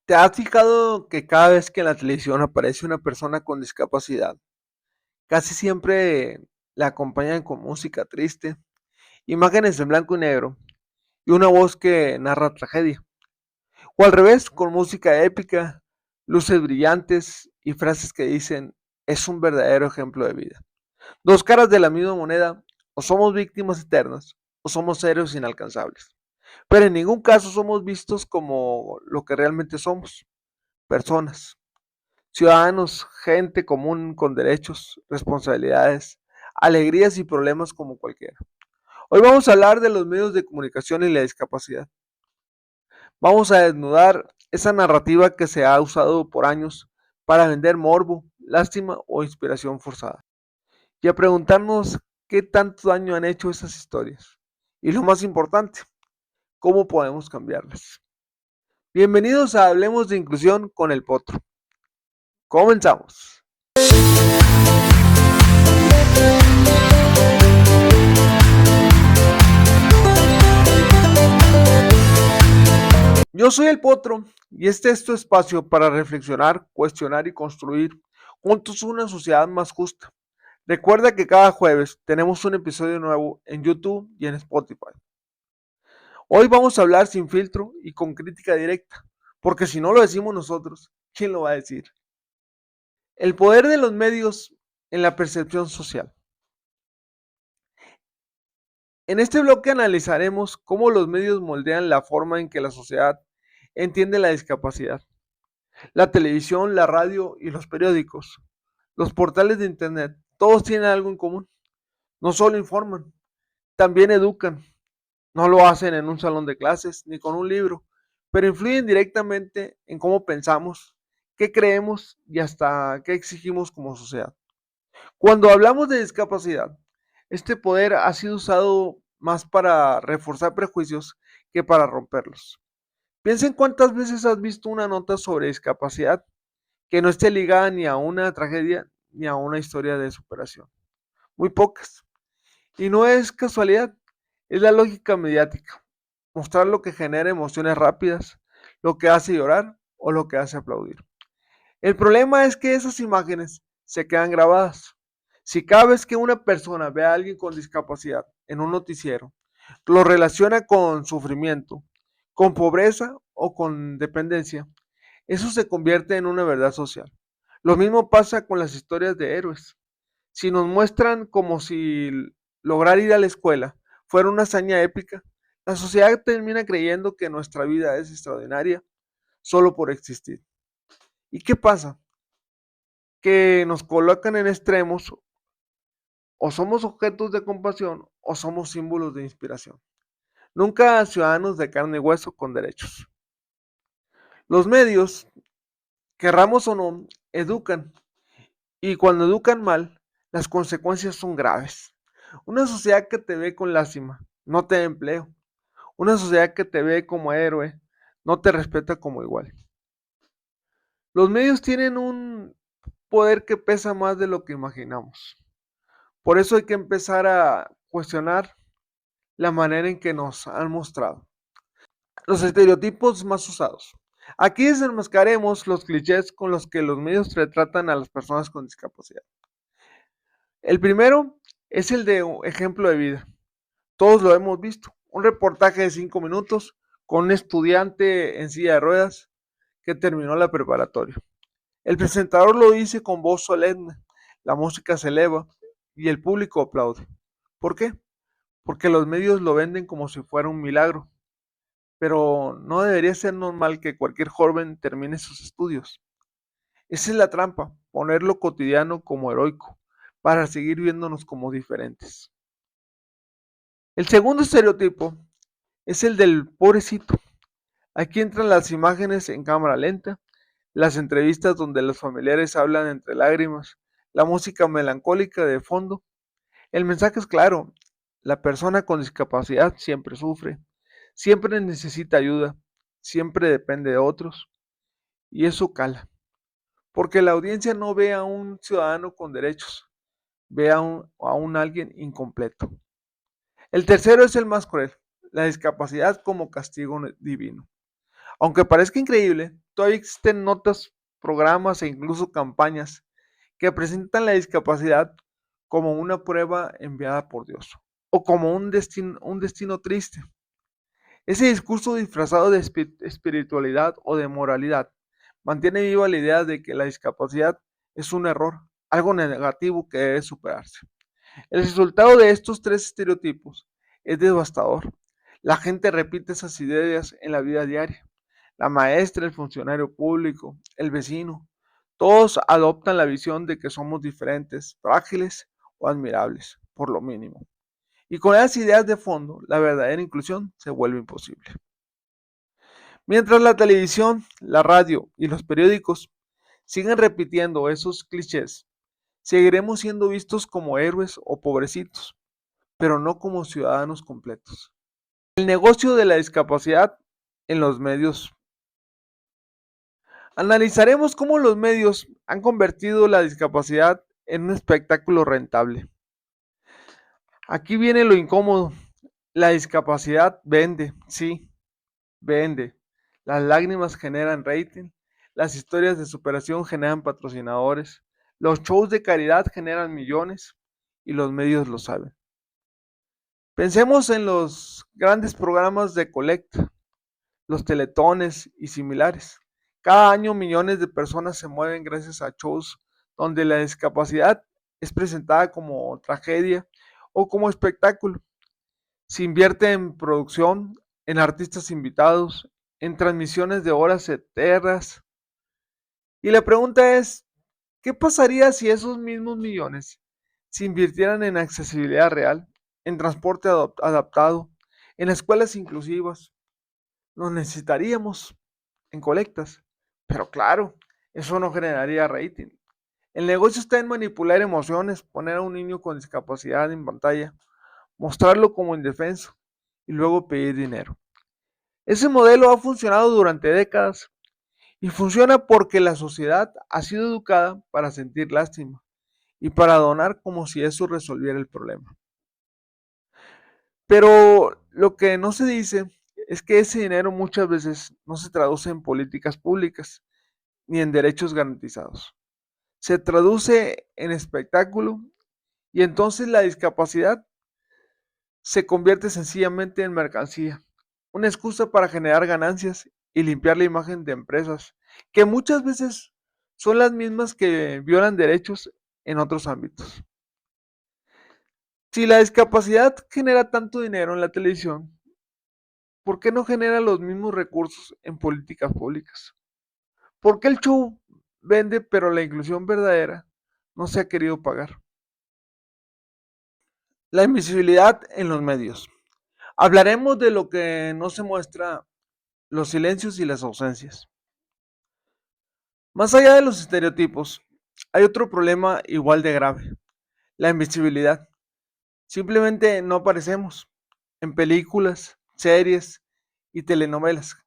¿Te has fijado que cada vez que en la televisión aparece una persona con discapacidad, casi siempre la acompañan con música triste, imágenes en blanco y negro y una voz que narra tragedia? O al revés, con música épica, luces brillantes y frases que dicen es un verdadero ejemplo de vida. Dos caras de la misma moneda, o somos víctimas eternas o somos héroes inalcanzables. Pero en ningún caso somos vistos como lo que realmente somos, personas. Ciudadanos, gente común con derechos, responsabilidades, alegrías y problemas como cualquiera. Hoy vamos a hablar de los medios de comunicación y la discapacidad. Vamos a desnudar esa narrativa que se ha usado por años para vender morbo, lástima o inspiración forzada. Y a preguntarnos qué tanto daño han hecho esas historias. Y lo más importante, cómo podemos cambiarlas. Bienvenidos a Hablemos de Inclusión con el Potro. Comenzamos. Yo soy el Potro y este es tu espacio para reflexionar, cuestionar y construir juntos una sociedad más justa. Recuerda que cada jueves tenemos un episodio nuevo en YouTube y en Spotify. Hoy vamos a hablar sin filtro y con crítica directa, porque si no lo decimos nosotros, ¿quién lo va a decir? El poder de los medios en la percepción social. En este bloque analizaremos cómo los medios moldean la forma en que la sociedad entiende la discapacidad. La televisión, la radio y los periódicos, los portales de internet, todos tienen algo en común. No solo informan, también educan. No lo hacen en un salón de clases ni con un libro, pero influyen directamente en cómo pensamos, qué creemos y hasta qué exigimos como sociedad. Cuando hablamos de discapacidad, este poder ha sido usado más para reforzar prejuicios que para romperlos. Piensa en cuántas veces has visto una nota sobre discapacidad que no esté ligada ni a una tragedia ni a una historia de superación. Muy pocas. Y no es casualidad, es la lógica mediática. Mostrar lo que genera emociones rápidas, lo que hace llorar o lo que hace aplaudir. El problema es que esas imágenes se quedan grabadas. Si cada vez que una persona ve a alguien con discapacidad en un noticiero, lo relaciona con sufrimiento, con pobreza o con dependencia, eso se convierte en una verdad social. Lo mismo pasa con las historias de héroes. Si nos muestran como si lograr ir a la escuela fuera una hazaña épica, la sociedad termina creyendo que nuestra vida es extraordinaria solo por existir. ¿Y qué pasa? Que nos colocan en extremos, o somos objetos de compasión o somos símbolos de inspiración. Nunca ciudadanos de carne y hueso con derechos. Los medios, querramos o no, educan, y cuando educan mal, las consecuencias son graves. Una sociedad que te ve con lástima no te da empleo. Una sociedad que te ve como héroe no te respeta como igual. Los medios tienen un poder que pesa más de lo que imaginamos. Por eso hay que empezar a cuestionar la manera en que nos han mostrado. Los estereotipos más usados. Aquí desenmascaremos los clichés con los que los medios retratan a las personas con discapacidad. El primero es el de ejemplo de vida. Todos lo hemos visto. Un reportaje de 5 minutos con un estudiante en silla de ruedas que terminó la preparatoria. El presentador lo dice con voz solemne, la música se eleva y el público aplaude. ¿Por qué? Porque los medios lo venden como si fuera un milagro. Pero no debería ser normal que cualquier joven termine sus estudios. Esa es la trampa, poner lo cotidiano como heroico, para seguir viéndonos como diferentes. El segundo estereotipo es el del pobrecito. Aquí entran las imágenes en cámara lenta, las entrevistas donde los familiares hablan entre lágrimas, la música melancólica de fondo. El mensaje es claro, la persona con discapacidad siempre sufre, siempre necesita ayuda, siempre depende de otros, y eso cala, porque la audiencia no ve a un ciudadano con derechos, ve a un alguien incompleto. El tercero es el más cruel, la discapacidad como castigo divino. Aunque parezca increíble, todavía existen notas, programas e incluso campañas que presentan la discapacidad como una prueba enviada por Dios o como un destino triste. Ese discurso disfrazado de espiritualidad o de moralidad mantiene viva la idea de que la discapacidad es un error, algo negativo que debe superarse. El resultado de estos tres estereotipos es devastador. La gente repite esas ideas en la vida diaria. La maestra, el funcionario público, el vecino, todos adoptan la visión de que somos diferentes, frágiles o admirables, por lo mínimo. Y con esas ideas de fondo, la verdadera inclusión se vuelve imposible. Mientras la televisión, la radio y los periódicos siguen repitiendo esos clichés, seguiremos siendo vistos como héroes o pobrecitos, pero no como ciudadanos completos. El negocio de la discapacidad en los medios. Analizaremos cómo los medios han convertido la discapacidad en un espectáculo rentable. Aquí viene lo incómodo. La discapacidad vende, sí, vende. Las lágrimas generan rating, las historias de superación generan patrocinadores, los shows de caridad generan millones y los medios lo saben. Pensemos en los grandes programas de colecta, los teletones y similares. Cada año millones de personas se mueven gracias a shows donde la discapacidad es presentada como tragedia o como espectáculo. Se invierte en producción, en artistas invitados, en transmisiones de horas eternas. Y la pregunta es, ¿qué pasaría si esos mismos millones se invirtieran en accesibilidad real, en transporte adaptado, en escuelas inclusivas? Los necesitaríamos en colectas. Pero claro, eso no generaría rating. El negocio está en manipular emociones, poner a un niño con discapacidad en pantalla, mostrarlo como indefenso y luego pedir dinero. Ese modelo ha funcionado durante décadas y funciona porque la sociedad ha sido educada para sentir lástima y para donar como si eso resolviera el problema. Pero lo que no se dice es que ese dinero muchas veces no se traduce en políticas públicas ni en derechos garantizados. Se traduce en espectáculo y entonces la discapacidad se convierte sencillamente en mercancía, una excusa para generar ganancias y limpiar la imagen de empresas, que muchas veces son las mismas que violan derechos en otros ámbitos. Si la discapacidad genera tanto dinero en la televisión, ¿por qué no genera los mismos recursos en políticas públicas? ¿Por qué el show vende pero la inclusión verdadera no se ha querido pagar? La invisibilidad en los medios. Hablaremos de lo que no se muestra, los silencios y las ausencias. Más allá de los estereotipos, hay otro problema igual de grave, la invisibilidad. Simplemente no aparecemos en películas, series y telenovelas.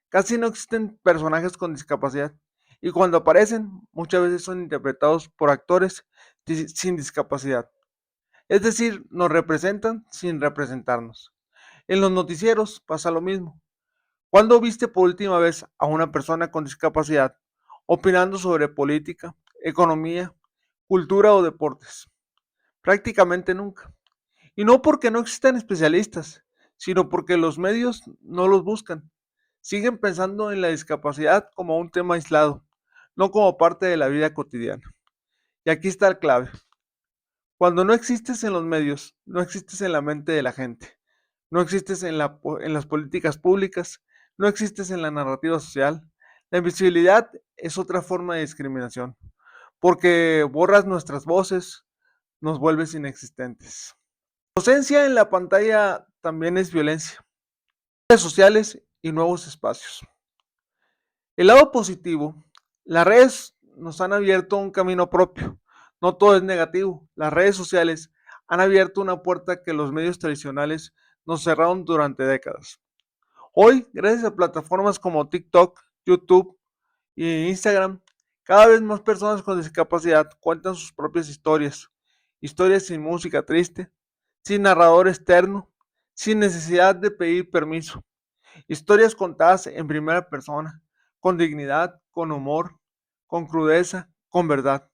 Casi no existen personajes con discapacidad y cuando aparecen muchas veces son interpretados por actores sin discapacidad. Es decir, nos representan sin representarnos. En los noticieros pasa lo mismo. ¿Cuándo viste por última vez a una persona con discapacidad opinando sobre política, economía, cultura o deportes? Prácticamente nunca. Y no porque no existan especialistas, sino porque los medios no los buscan. Siguen pensando en la discapacidad como un tema aislado, no como parte de la vida cotidiana. Y aquí está el clave. Cuando no existes en los medios, no existes en la mente de la gente, no existes en las políticas públicas, no existes en la narrativa social. La invisibilidad es otra forma de discriminación, porque borras nuestras voces, nos vuelves inexistentes. La ausencia en la pantalla también es violencia. Redes sociales y nuevos espacios. El lado positivo, las redes nos han abierto un camino propio. No todo es negativo. Las redes sociales han abierto una puerta que los medios tradicionales nos cerraron durante décadas. Hoy, gracias a plataformas como TikTok, YouTube y Instagram, cada vez más personas con discapacidad cuentan sus propias historias. Historias sin música triste, sin narrador externo, sin necesidad de pedir permiso. Historias contadas en primera persona, con dignidad, con humor, con crudeza, con verdad.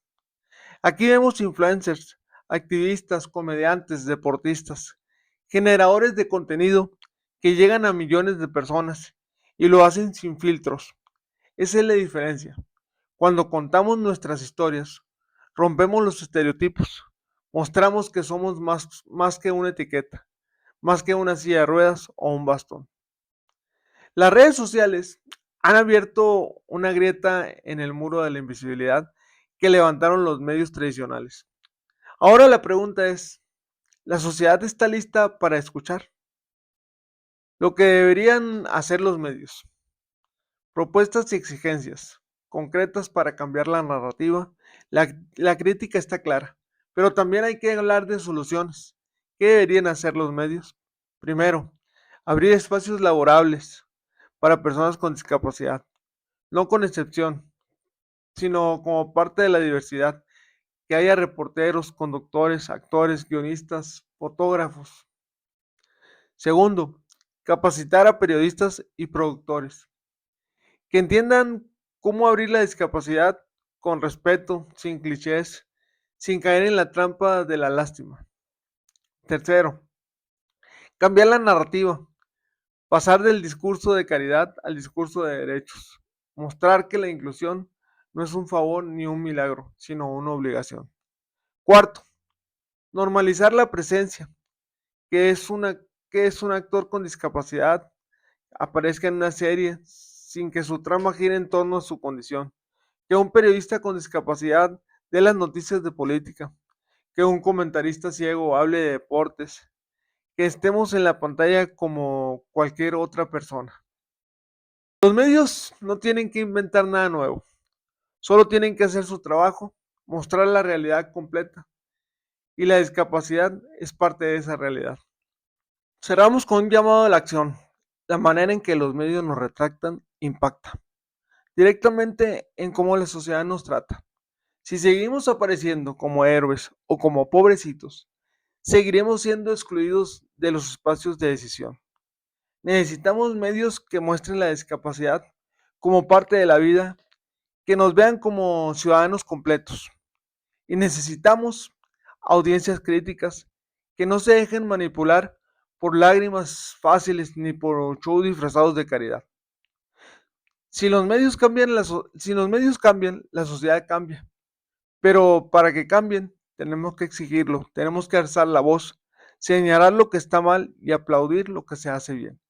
Aquí vemos influencers, activistas, comediantes, deportistas, generadores de contenido que llegan a millones de personas y lo hacen sin filtros. Esa es la diferencia. Cuando contamos nuestras historias, rompemos los estereotipos, mostramos que somos más que una etiqueta, más que una silla de ruedas o un bastón. Las redes sociales han abierto una grieta en el muro de la invisibilidad que levantaron los medios tradicionales. Ahora la pregunta es, ¿la sociedad está lista para escuchar? Lo que deberían hacer los medios. Propuestas y exigencias concretas para cambiar la narrativa. La crítica está clara, pero también hay que hablar de soluciones. ¿Qué deberían hacer los medios? Primero, abrir espacios laborables para personas con discapacidad, no con excepción, sino como parte de la diversidad, que haya reporteros, conductores, actores, guionistas, fotógrafos. Segundo, capacitar a periodistas y productores, que entiendan cómo abrir la discapacidad con respeto, sin clichés, sin caer en la trampa de la lástima. Tercero, cambiar la narrativa, pasar del discurso de caridad al discurso de derechos, mostrar que la inclusión no es un favor ni un milagro, sino una obligación. Cuarto, normalizar la presencia, que es, una, que es un actor con discapacidad aparezca en una serie sin que su trama gire en torno a su condición, que un periodista con discapacidad dé las noticias de política, que un comentarista ciego hable de deportes, que estemos en la pantalla como cualquier otra persona. Los medios no tienen que inventar nada nuevo, solo tienen que hacer su trabajo, mostrar la realidad completa, y la discapacidad es parte de esa realidad. Cerramos con un llamado a la acción. La manera en que los medios nos retratan impacta directamente en cómo la sociedad nos trata. Si seguimos apareciendo como héroes o como pobrecitos, seguiremos siendo excluidos de los espacios de decisión. Necesitamos medios que muestren la discapacidad como parte de la vida, que nos vean como ciudadanos completos. Y necesitamos audiencias críticas que no se dejen manipular por lágrimas fáciles ni por shows disfrazados de caridad. Si los medios cambian, la sociedad cambia. Pero para que cambien, tenemos que exigirlo, tenemos que alzar la voz, señalar lo que está mal y aplaudir lo que se hace bien.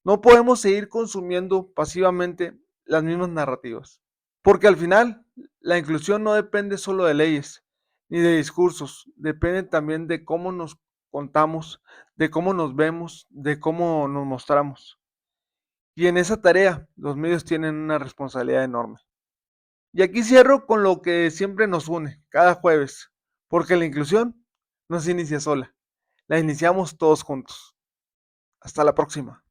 No podemos seguir consumiendo pasivamente las mismas narrativas, porque al final la inclusión no depende solo de leyes ni de discursos, depende también de cómo nos contamos, de cómo nos vemos, de cómo nos mostramos. Y en esa tarea los medios tienen una responsabilidad enorme. Y aquí cierro con lo que siempre nos une, cada jueves, porque la inclusión no se inicia sola, la iniciamos todos juntos. Hasta la próxima.